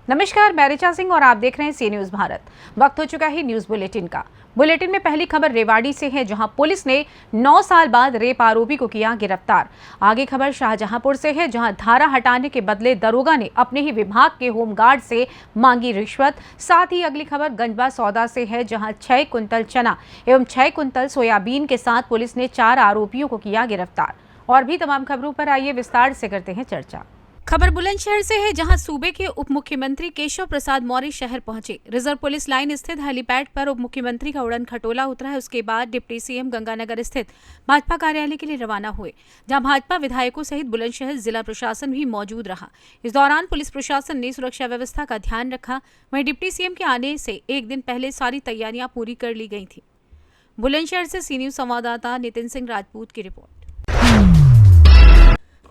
नमस्कार, मैं ऋचा सिंह और आप देख रहे हैं सी न्यूज भारत। वक्त हो चुका है न्यूज बुलेटिन का। बुलेटिन में पहली खबर रेवाड़ी से है, जहां पुलिस ने 9 साल बाद रेप आरोपी को किया गिरफ्तार। आगे खबर शाहजहांपुर से है, जहां धारा हटाने के बदले दरोगा ने अपने ही विभाग के होमगार्ड से मांगी रिश्वत। साथ ही अगली खबर गंजबा सौदा से है, जहां 6 कुंतल चना एवं 6 कुंतल सोयाबीन के साथ पुलिस ने 4 आरोपियों को किया गिरफ्तार। और भी तमाम खबरों पर आइए विस्तार से करते हैं चर्चा। खबर बुलंदशहर से है, जहां सूबे के उप मुख्यमंत्री केशव प्रसाद मौर्य शहर पहुंचे। रिजर्व पुलिस लाइन स्थित हेलीपैड पर उप मुख्यमंत्री का उड़न खटोला उतरा है। उसके बाद डिप्टी सीएम गंगानगर स्थित भाजपा कार्यालय के लिए रवाना हुए, जहां भाजपा विधायकों सहित बुलंदशहर जिला प्रशासन भी मौजूद रहा। इस दौरान पुलिस प्रशासन ने सुरक्षा व्यवस्था का ध्यान रखा। वहीं डिप्टी सीएम के आने से एक दिन पहले सारी तैयारियां पूरी कर ली गई थी। बुलंदशहर से सी न्यूज संवाददाता नितिन सिंह राजपूत की रिपोर्ट।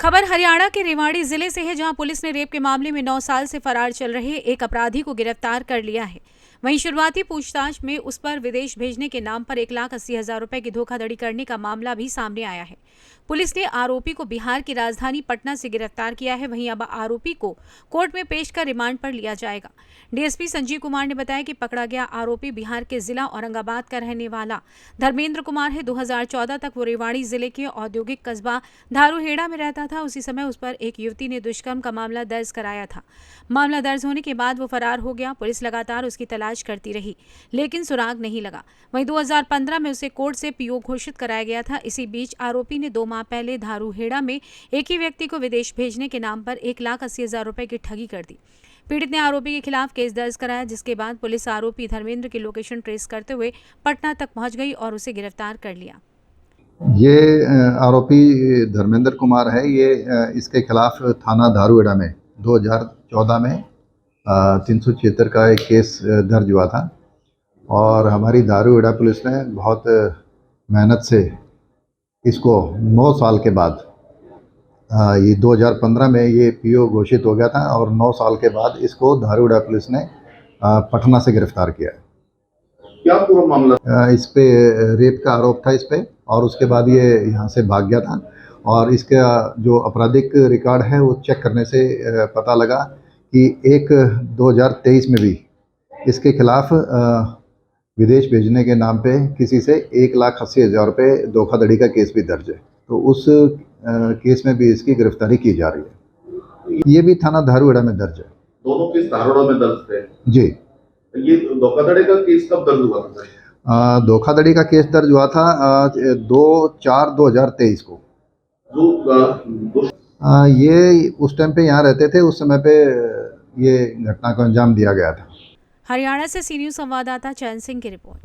खबर हरियाणा के रेवाड़ी जिले से है, जहां पुलिस ने रेप के मामले में 9 साल से फरार चल रहे एक अपराधी को गिरफ्तार कर लिया है। वहीं शुरुआती पूछताछ में उस पर विदेश भेजने के नाम पर 1,80,000 रुपए की धोखाधड़ी करने का मामला भी सामने आया है। पुलिस ने आरोपी को बिहार की राजधानी पटना से गिरफ्तार किया है। वहीं अब आरोपी को कोर्ट में पेश कर रिमांड पर लिया जाएगा। डीएसपी संजीव कुमार ने बताया कि पकड़ा गया आरोपी बिहार के जिला औरंगाबाद का रहने वाला धर्मेंद्र कुमार है। 2014 तक वो रेवाड़ी जिले के औद्योगिक कस्बा धारूहेड़ा में रहता था। उसी समय उस पर एक युवती ने दुष्कर्म का मामला दर्ज कराया था। मामला दर्ज होने के बाद वो फरार हो गया। पुलिस लगातार उसकी तलाश करती रही, लेकिन सुराग नहीं लगा। वहीं 2015 में उसे कोर्ट से पीओ घोषित कराया गया था। इसी बीच आरोपी ने 2 माह पहले धारूहेड़ा में एक ही व्यक्ति को विदेश भेजने के नाम पर 1,80,000 रुपए की ठगी कर दी। पीड़ित ने आरोपी के खिलाफ केस दर्ज कराया, जिसके बाद पुलिस आरोपी धर्मेंद्र की लोकेशन ट्रेस करते हुए पटना तक पहुंच गई और उसे गिरफ्तार कर लिया। ये आरोपी धर्मेंद्र कुमार है। ये इसके खिलाफ थाना धारूहेड़ा में 2014 में 376 का एक केस दर्ज हुआ था और हमारी धारूहेड़ा पुलिस ने बहुत मेहनत से इसको 9 साल के बाद ये 2015 में ये पीओ घोषित हो गया था और 9 साल के बाद इसको धारूहेड़ा पुलिस ने पटना से गिरफ्तार किया। क्या पूरा मामला? इस पे रेप का आरोप था इस पे, और उसके बाद ये यहाँ से भाग गया था। और इसका जो आपराधिक रिकॉर्ड है वो चेक करने से पता लगा कि 2023 में भी इसके खिलाफ विदेश भेजने के नाम पे किसी से 1,80,000 रुपये धोखाधड़ी का केस भी दर्ज है। तो उस केस में भी इसकी गिरफ्तारी की जा रही है। ये भी थाना धारूहेड़ा में दर्ज है। दोनों केस धारूहेड़ा में दर्ज थे जी। ये धोखाधड़ी का केस कब दर्ज हुआ था? धोखाधड़ी का केस दर्ज हुआ था 2/4/2023 को। ये उस टाइम पे यहाँ रहते थे, उस समय पे ये घटना को अंजाम दिया गया था। हरियाणा से सी न्यूज संवाददाता चैन सिंह की रिपोर्ट।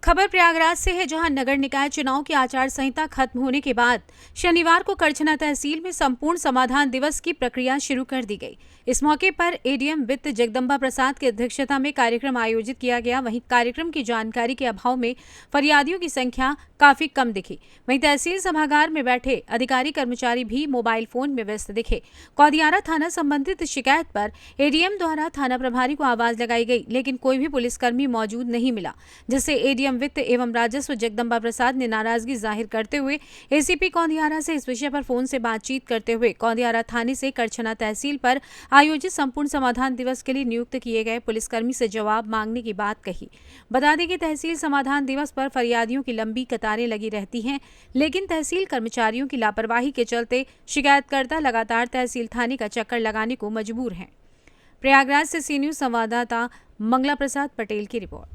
खबर प्रयागराज से है, जहां नगर निकाय चुनाव की आचार संहिता खत्म होने के बाद शनिवार को करछना तहसील में संपूर्ण समाधान दिवस की प्रक्रिया शुरू कर दी गई। इस मौके पर एडीएम वित्त जगदम्बा प्रसाद की अध्यक्षता में कार्यक्रम आयोजित किया गया। वहीं कार्यक्रम की जानकारी के अभाव में फरियादियों की संख्या काफी कम दिखी। वहीं तहसील सभागार में बैठे अधिकारी कर्मचारी भी मोबाइल फोन में व्यस्त दिखे। कौदियारा थाना संबंधित शिकायत पर एडीएम द्वारा थाना प्रभारी को आवाज लगाई गई, लेकिन कोई भी पुलिसकर्मी मौजूद नहीं मिला, जिससे एडीएम वित्त एवं राजस्व जगदम्बा प्रसाद ने नाराजगी जाहिर करते हुए एसीपी कौदियारा से इस विषय पर फोन से बातचीत करते हुए कौदियारा थाने से करछना तहसील पर आयोजित संपूर्ण समाधान दिवस के लिए नियुक्त किए गए पुलिसकर्मी से जवाब मांगने की बात कही। बता दें कि तहसील समाधान दिवस पर फरियादियों की लंबी कतारें लगी रहती हैं, लेकिन तहसील कर्मचारियों की लापरवाही के चलते शिकायतकर्ता लगातार तहसील थाने का चक्कर लगाने को मजबूर हैं। प्रयागराज से सी न्यूज संवाददाता मंगला प्रसाद पटेल की रिपोर्ट।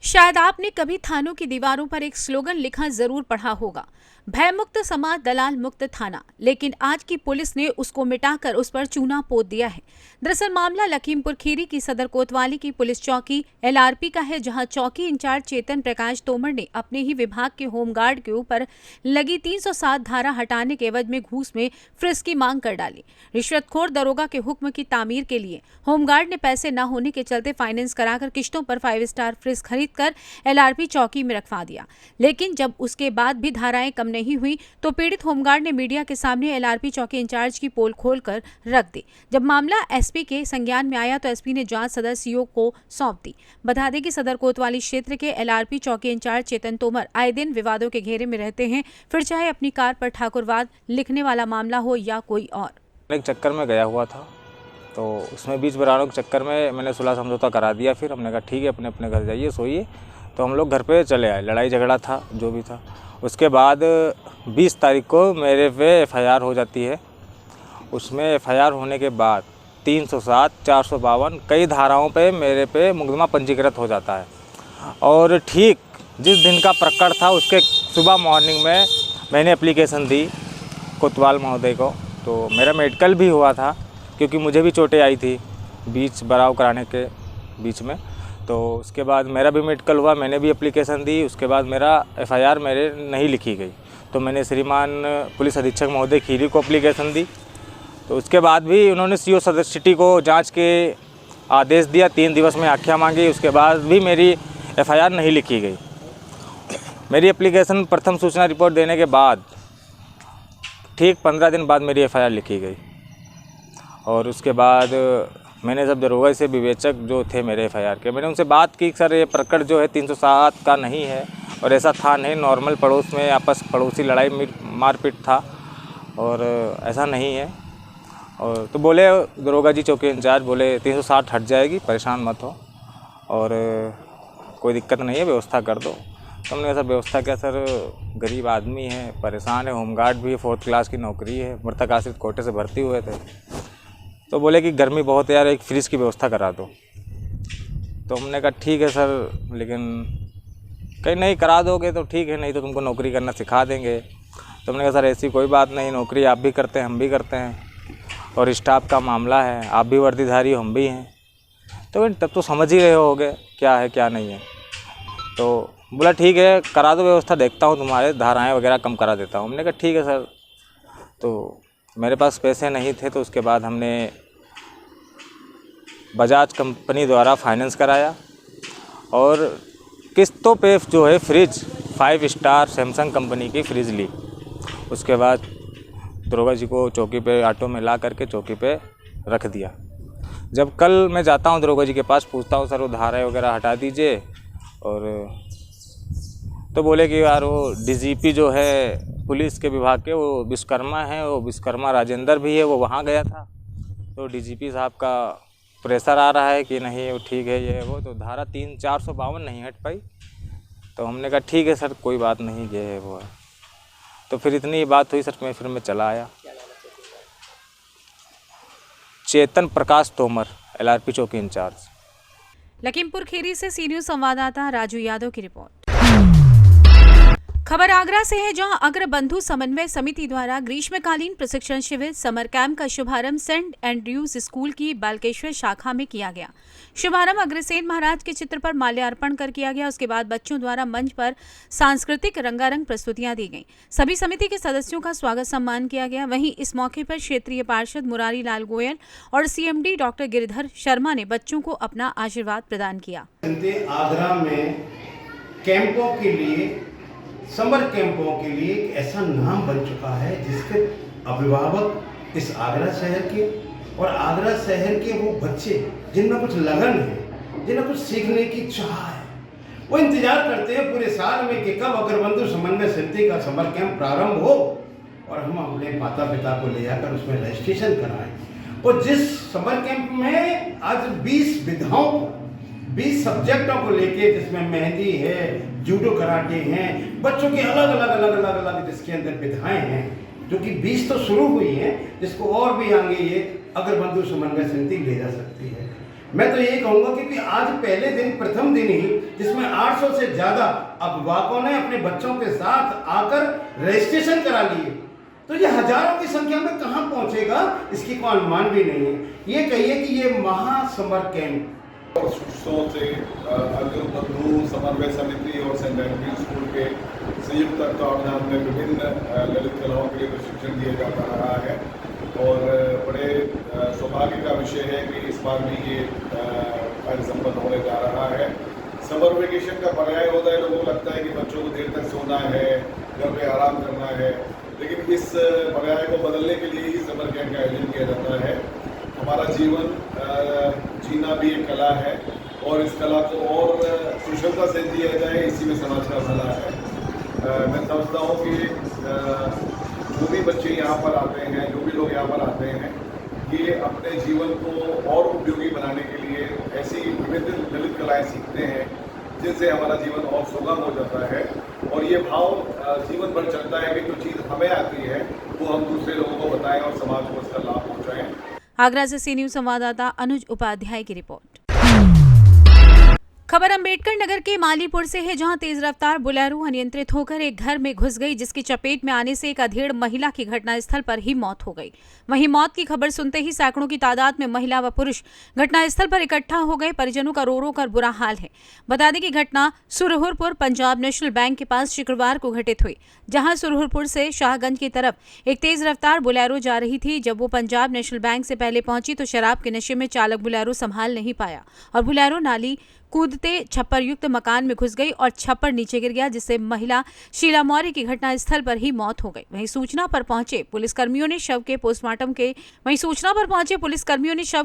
शायद आपने कभी थानों की दीवारों पर एक स्लोगन लिखा जरूर पढ़ा होगा, भय मुक्त समाज दलाल मुक्त थाना। लेकिन आज की पुलिस ने उसको मिटाकर उस पर चूना पोत दिया है। दरअसल मामला लखीमपुर खीरी की सदर कोतवाली की पुलिस चौकी एलआरपी का है, जहां चौकी इंचार्ज चेतन प्रकाश तोमर ने अपने ही विभाग के होमगार्ड के ऊपर लगी 307 धारा हटाने के एवज में घूस में फ्रिज की मांग कर डाली। रिश्वतखोर दरोगा के हुक्म की तामीर के लिए होमगार्ड ने पैसे न होने के चलते फाइनेंस कराकर किश्तों पर 5 स्टार फ्रिज खरीदकर एलआरपी चौकी में रखवा दिया। लेकिन जब उसके बाद भी धाराएं कम नहीं हुई तो पीड़ित होमगार्ड ने मीडिया के सामने एलआरपी चौकी इंचार्ज की पोल खोलकर रख दी। जब मामला एसपी के संज्ञान में आया तो एसपी ने जांच सदर सीओ को सौंप दी। बता दें कि सदर कोतवाली क्षेत्र के एलआरपी चौकी इंचार्ज चेतन तोमर आए दिन विवादों के घेरे में रहते हैं, फिर चाहे अपनी कार पर ठाकुरवाद लिखने वाला मामला हो या कोई और। एक चक्कर में गया हुआ था, तो उसमें बीच बरानों के चक्कर में मैंने सुलह समझौता करा दिया। फिर हमने कहा ठीक है, अपने अपने घर जाइए, सोइए। तो हम लोग घर पे चले आए। लड़ाई झगड़ा था जो भी था। उसके बाद 20 तारीख को मेरे पे FIR हो जाती है। उसमें FIR होने के बाद 307, 452 कई धाराओं पे मेरे पे मुकदमा पंजीकृत हो जाता है। और ठीक जिस दिन का प्रकरण था उसके सुबह मॉर्निंग में मैंने एप्लीकेशन दी कोतवाल महोदय को। तो मेरा मेडिकल भी हुआ था, क्योंकि मुझे भी चोटें आई थी बीच बराव कराने के बीच में। तो उसके बाद मेरा भी मेडिकल हुआ, मैंने भी एप्लीकेशन दी। उसके बाद मेरा FIR मेरे नहीं लिखी गई, तो मैंने श्रीमान पुलिस अधीक्षक महोदय खीरी को एप्लीकेशन दी। तो उसके बाद भी उन्होंने CO सदर सिटी को जांच के आदेश दिया, 3 दिवस में आख्या मांगी। उसके बाद भी मेरी FIR नहीं लिखी गई। मेरी एप्लीकेशन प्रथम सूचना रिपोर्ट देने के बाद ठीक 15 दिन बाद मेरी FIR लिखी गई। और उसके बाद मैंने जब दरोगा से विवेचक जो थे मेरे FIR के, मैंने उनसे बात की सर ये प्रकरण जो है 307 का नहीं है, और ऐसा था नहीं, नॉर्मल पड़ोस में आपस पड़ोसी लड़ाई मारपीट था, और ऐसा नहीं है। और तो बोले दरोगा जी चौकी इंचार्ज बोले 360 हट जाएगी, परेशान मत हो, और कोई दिक्कत नहीं है, व्यवस्था कर दो। तो हमने ऐसा व्यवस्था क्या सर, गरीब आदमी है, परेशान है, होमगार्ड भी है, 4th क्लास की नौकरी है, मृतक आश्रित कोटे से भर्ती हुए थे। तो बोले कि गर्मी बहुत है यार, एक फ्रिज की व्यवस्था करा दो। तो हमने कहा ठीक है सर, लेकिन कहीं नहीं करा दोगे तो ठीक है, नहीं तो तुमको नौकरी करना सिखा देंगे। तो हमने कहा सर ऐसी कोई बात नहीं, नौकरी आप भी करते हैं, हम भी करते हैं, और स्टाफ का मामला है, आप भी वर्दीधारी हम भी हैं, तो तब तो समझ ही रहे होगे क्या है क्या नहीं है। तो बोला ठीक है करा दो व्यवस्था, देखता हूँ तुम्हारे धाराएँ वगैरह कम करा देता हूँ। हमने कहा ठीक है सर। तो मेरे पास पैसे नहीं थे, तो उसके बाद हमने बजाज कंपनी द्वारा फाइनेंस कराया, और किस्तों पे जो है फ्रिज 5 स्टार सैमसंग कंपनी की फ्रिज ली। उसके बाद दरोगा जी को चौकी पे ऑटो में ला करके चौकी पे रख दिया। जब कल मैं जाता हूँ दरोगा जी के पास, पूछता हूँ सर वो धाराएँ वगैरह हटा दीजिए, और तो बोले कि यार वो DGP जो है पुलिस के विभाग के, वो विश्वकर्मा है, वो विश्वकर्मा राजेंद्र भी है, वो वहाँ गया था। तो DGP साहब का प्रेशर आ रहा है कि नहीं वो ठीक है ये वो, तो धारा 452 नहीं हट पाई। तो हमने कहा ठीक है सर कोई बात नहीं, ये है वो है। तो फिर इतनी बात हुई सर, फिर मैं चला आया। चेतन प्रकाश तोमर, LRP चौकी इंचार्ज। लखीमपुर खीरी से सी न्यूज़ संवाददाता राजू यादव की रिपोर्ट। खबर आगरा से है, जहां अग्रबंधु समन्वय समिति द्वारा ग्रीष्मकालीन प्रशिक्षण शिविर समर कैंप का शुभारंभ सेंट एंड्रयूज स्कूल की बालकेश्वर शाखा में किया गया। शुभारंभ अग्रसेन महाराज के चित्र पर माल्यार्पण कर किया गया। उसके बाद बच्चों द्वारा मंच पर सांस्कृतिक रंगारंग प्रस्तुतियां दी गईं। सभी समिति के सदस्यों का स्वागत सम्मान किया गया। वहीं इस मौके पर क्षेत्रीय पार्षद मुरारी लाल गोयल और CMD डॉक्टर गिरिधर शर्मा ने बच्चों को अपना आशीर्वाद प्रदान किया। आगरा में कैंपों के लिए, समर कैंपों के लिए एक ऐसा नाम बन चुका है जिसके अभिभावक इस आगरा शहर के और आगरा शहर के वो बच्चे जिनमें कुछ लगन है, जिन्हें कुछ सीखने की चाह है, वो इंतजार करते हैं पूरे साल में कि कब अग्रबंधु समन्वय समिति का समर कैंप प्रारंभ हो और हम अपने माता पिता को ले जाकर उसमें रजिस्ट्रेशन कराएं। और जिस समर कैंप में आज 20 विधाओं को, 20 सब्जेक्टों को लेके, जिसमें मेहंदी है, जूडो कराटे हैं, बच्चों की अलग जिसके अंदर विधाएं हैं, जो कि 20 तो शुरू हुई हैं, जिसको और भी आगे ये अग्रबंधु समन्वय समिति ले जा सकती है। मैं तो ये कहूँगा कि आज पहले दिन, प्रथम दिन ही, जिसमें 800 से ज़्यादा अभिभावकों ने अपने बच्चों के साथ आकर रजिस्ट्रेशन करा लिए, तो ये हजारों की संख्या में कहाँ पहुँचेगा इसकी कोई अनुमान भी नहीं है। ये कहिए कि ये महासमर कैंप से अग्रबंधु समन्वय समिति और सेंट एंड्रयूज स्कूल के संयुक्त तत्वावधान में विभिन्न ललित कलाओं के लिए प्रशिक्षण दिया जाता रहा है, और बड़े सौभाग्य का विषय है कि इस बार भी ये कार्य संपन्न होने जा रहा है। समर वेकेशन का पर्याय होता है, लोगों को लगता है कि बच्चों को देर तक सोना है, घर पे आराम करना है, लेकिन इस पर्याय को बदलने के लिए ही समर कैंप का आयोजन किया जाता है। हमारा जीवन जीना भी एक कला है, और इस कला को और कुशलता से दिया जाए, इसी में समाज का भला है। मैं समझता हूँ कि जो भी बच्चे यहाँ पर आते हैं, जो भी लोग यहाँ पर आते हैं, ये अपने जीवन को और उपयोगी बनाने के लिए ऐसी विविध ललित कलाएँ सीखते हैं जिनसे हमारा जीवन और सुगम हो जाता है। और ये भाव जीवन भर चलता है कि जो चीज़ हमें आती है वो हम दूसरे लोगों को बताएं और समाज को उसका लाभ पहुँचाएँ। आगरा से सी न्यूज संवाददाता अनुज उपाध्याय की रिपोर्ट। खबर अम्बेडकर नगर के मालीपुर से है, जहां तेज रफ्तार बुलेरो अनियंत्रित होकर एक घर में घुस गई, जिसकी चपेट में आने से एक अधेड़ महिला की घटनास्थल पर ही मौत हो गई। वहीं मौत की खबर सुनते ही सैकड़ों की तादाद में महिला व पुरुष घटनास्थल पर इकट्ठा हो गए। परिजनों का रो रो कर बुरा हाल है। बता दें कि घटना सुरहुरपुर पंजाब नेशनल बैंक के पास शुक्रवार को घटित हुई, जहां सुरहुरपुर से शाहगंज की तरफ एक तेज रफ्तार बुलेरो जा रही थी। जब वो पंजाब नेशनल बैंक से पहले पहुंची तो शराब के नशे में चालक बुलेरो संभाल नहीं पाया और बुलेरो नाली कूदते छप्पर युक्त मकान में घुस गई और छप्पर नीचे गिर गया, जिससे महिला शीला मौर्य की घटनास्थल पर ही मौत हो गई। वहीं सूचना पर पहुंचे पुलिसकर्मियों ने शव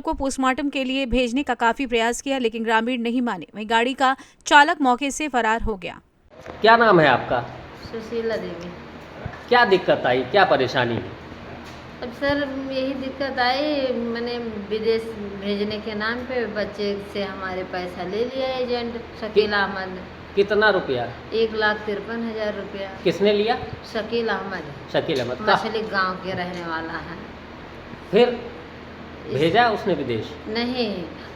को पोस्टमार्टम के लिए भेजने का काफी प्रयास किया, लेकिन ग्रामीण नहीं माने। वहीं गाड़ी का चालक मौके से फरार हो गया। क्या नाम है आपका? सुशीला देवी। क्या दिक्कत आई, क्या परेशानी है? अब सर यही दिक्कत आई, मैंने विदेश भेजने के नाम पे बच्चे से हमारे पैसा ले लिया एजेंट शकील अहमद। कितना रुपया? 1,53,000 रुपया। किसने लिया? शकील अहमद। शकील अहमद का? मछली गांव के रहने वाला है। फिर भेजा उसने विदेश? नहीं,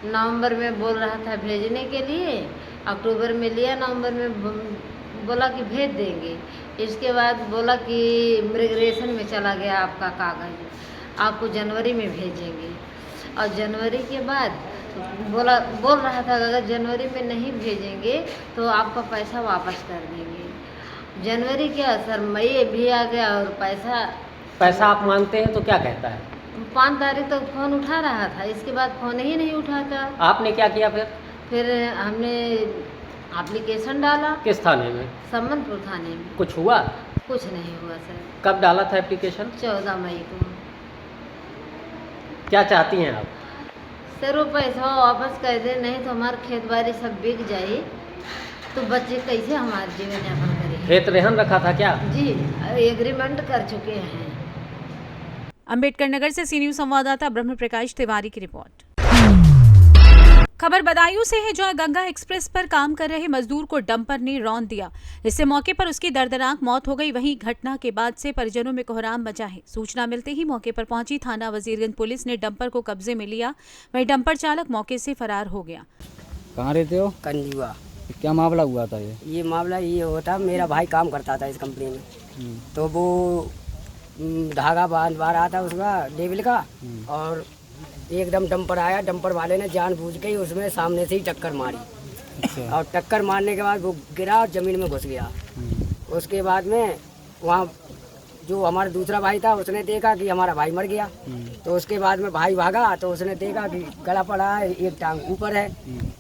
नवंबर में बोल रहा था भेजने के लिए, अक्टूबर में लिया, नवंबर में बोला कि भेज देंगे। इसके बाद बोला कि इमिग्रेशन में चला गया आपका कागज़, आपको जनवरी में भेजेंगे। और जनवरी के बाद बोल रहा था अगर जनवरी में नहीं भेजेंगे तो आपका पैसा वापस कर देंगे। जनवरी क्या सर, मई भी आ गया और पैसा आप मांगते हैं तो क्या कहता है? 5 तारीख तक फ़ोन उठा रहा था, इसके बाद फ़ोन ही नहीं उठाता। आपने क्या किया फिर हमने एप्लीकेशन डाला। किस थाने में? सम्मनपुर थाने में। कुछ हुआ? कुछ नहीं हुआ सर। कब डाला था एप्लीकेशन? 14 मई को। क्या चाहती हैं आप? सर वो पैसा वापस कर दे, नहीं तो हमारे खेत बाड़ी सब बिक जाए तो बच्चे कैसे हमारे जीवन यापन करेंगे। खेत रेहन रखा था क्या? जी, एग्रीमेंट कर चुके हैं। अम्बेडकर नगर से सी न्यूज संवाददाता ब्रह्म प्रकाश तिवारी की रिपोर्ट। खबर बदायूं से है, जहां गंगा एक्सप्रेस पर काम कर रहे मजदूर को डंपर ने रौंद दिया, इससे मौके पर उसकी दर्दनाक मौत हो गई। वहीं घटना के बाद से परिजनों में कोहराम मचा है। सूचना मिलते ही मौके पर पहुंची थाना वजीरगंज पुलिस ने डंपर को कब्जे में लिया। वहीं डंपर चालक मौके से फरार हो गया। कहाँ रहते हो? कंजुआ। क्या मामला हुआ था? ये मामला ये होता, मेरा भाई काम करता था इस कंपनी में, तो वो धागा बांध रहा था उसका लेवल का, और एकदम डंपर आया। डंपर वाले ने जानबूझ के ही उसमें सामने से ही टक्कर मारी। और टक्कर मारने के बाद वो गिरा और ज़मीन में घुस गया। उसके बाद में वहाँ जो हमारा दूसरा भाई था उसने देखा कि हमारा भाई मर गया, तो उसके बाद में भाई भागा तो उसने देखा कि गला पड़ा है, एक टांग ऊपर है।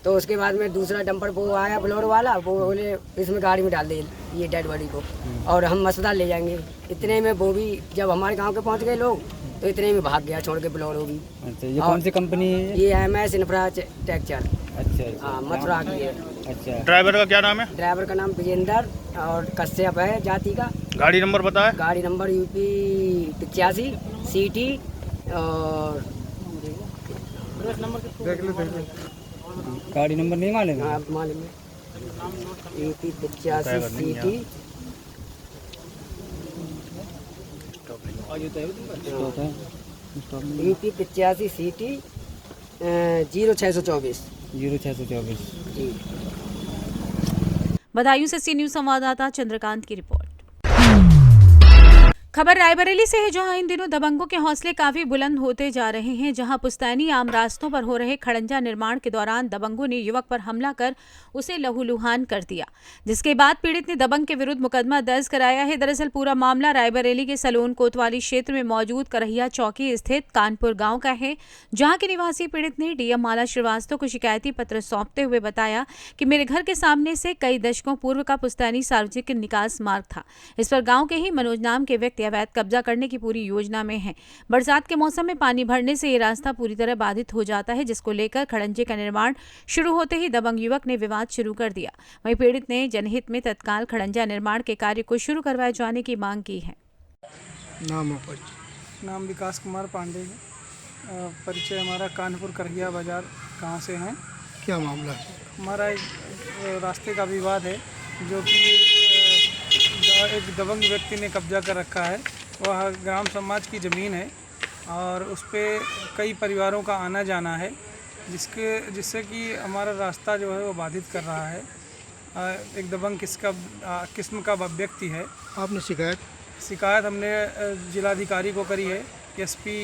तो उसके बाद में दूसरा डंपर वो आया बोलेरो वाला, वो बोले इसमें गाड़ी में डाल दे ये डेड बॉडी को और हम अस्पताल ले जाएंगे। इतने में वो भी जब हमारे गांव के पहुंच गए लोग तो इतने में भाग गया छोड़ के बोलेरो भी। अच्छा, ये कौन सी कंपनी है? ये MS इंफ्रास्ट्रक्चर। अच्छा, हाँ, मथुरा की है। अच्छा, ड्राइवर का क्या नाम है? ड्राइवर का नाम विजेंदर और कश्यप है जाति का। गाड़ी नंबर बताए? गाड़ी नंबर UP 85 CT और गाड़ी नंबर नहीं मालूम? हाँ मालूम है, UP 85 CT UP 85 CT 0624 0624। जी। बदायूं से सी न्यूज संवाददाता चंद्रकांत की रिपोर्ट। खबर रायबरेली से है, जहां इन दिनों दबंगों के हौसले काफी बुलंद होते जा रहे हैं। जहां पुस्तैनी आम रास्तों पर हो रहे खड़ंजा निर्माण के दौरान दबंगों ने युवक पर हमला कर उसे लहूलुहान कर दिया, जिसके बाद पीड़ित ने दबंग के विरुद्ध मुकदमा दर्ज कराया है। दरअसल पूरा मामला रायबरेली के सलोन कोतवाली क्षेत्र में मौजूद करहिया चौकी स्थित कानपुर गांव का है, जहां के निवासी पीड़ित ने DM माला श्रीवास्तव को शिकायती पत्र सौंपते हुए बताया कि मेरे घर के सामने से कई दशकों पूर्व का पुस्तैनी सार्वजनिक निकास मार्ग था। इस पर गाँव के ही मनोज नाम के व्यक्ति अवैध कब्जा करने की पूरी योजना में है। बरसात के मौसम में पानी भरने से ये रास्ता पूरी तरह बाधित हो जाता है, जिसको लेकर खड़ंजे का निर्माण शुरू होते ही दबंग युवक ने विवाद शुरू कर दिया। वहीं पीड़ित ने जनहित में तत्काल खड़ंजा निर्माण के कार्य को शुरू करवाए जाने की मांग की है। नाम और परिचय। नाम विकास कुमार पांडे है। परिचय हमारा कानपुर करहिया बाज़ार गांव से हैं। क्या मामला है? हमारा एक रास्ते का विवाद है जो कि एक दबंग व्यक्ति ने कब्जा कर रखा है। वह ग्राम समाज की ज़मीन है और उस पर कई परिवारों का आना जाना है, जिससे कि हमारा रास्ता जो है वो बाधित कर रहा है। एक दबंग किस्म का व्यक्ति है। आपने शिकायत हमने जिलाधिकारी को करी है, एसपी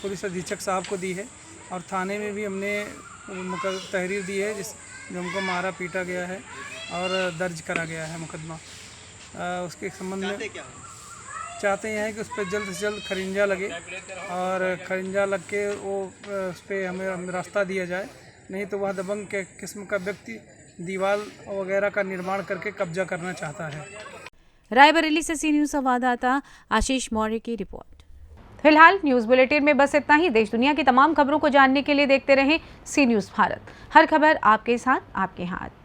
पुलिस अधीक्षक साहब को दी है और थाने में भी हमने तहरीर दी है जो हमको मारा पीटा गया है और दर्ज करा गया है मुकदमा। उसके संबंध में चाहते हैं कि उस पर जल्द से जल्द खरिंजा लगे और खरिंजा लग के वो उस पर हमें रास्ता दिया जाए, नहीं तो वह दबंग के किस्म का व्यक्ति दीवार वगैरह का निर्माण करके कब्जा करना चाहता है। रायबरेली से सी न्यूज़ संवाददाता आशीष मौर्य की रिपोर्ट। फिलहाल न्यूज़ बुलेटिन में बस इतना ही। देश दुनिया की तमाम खबरों को जानने के लिए देखते रहें सी न्यूज़ भारत। हर खबर आपके साथ, आपके हाथ।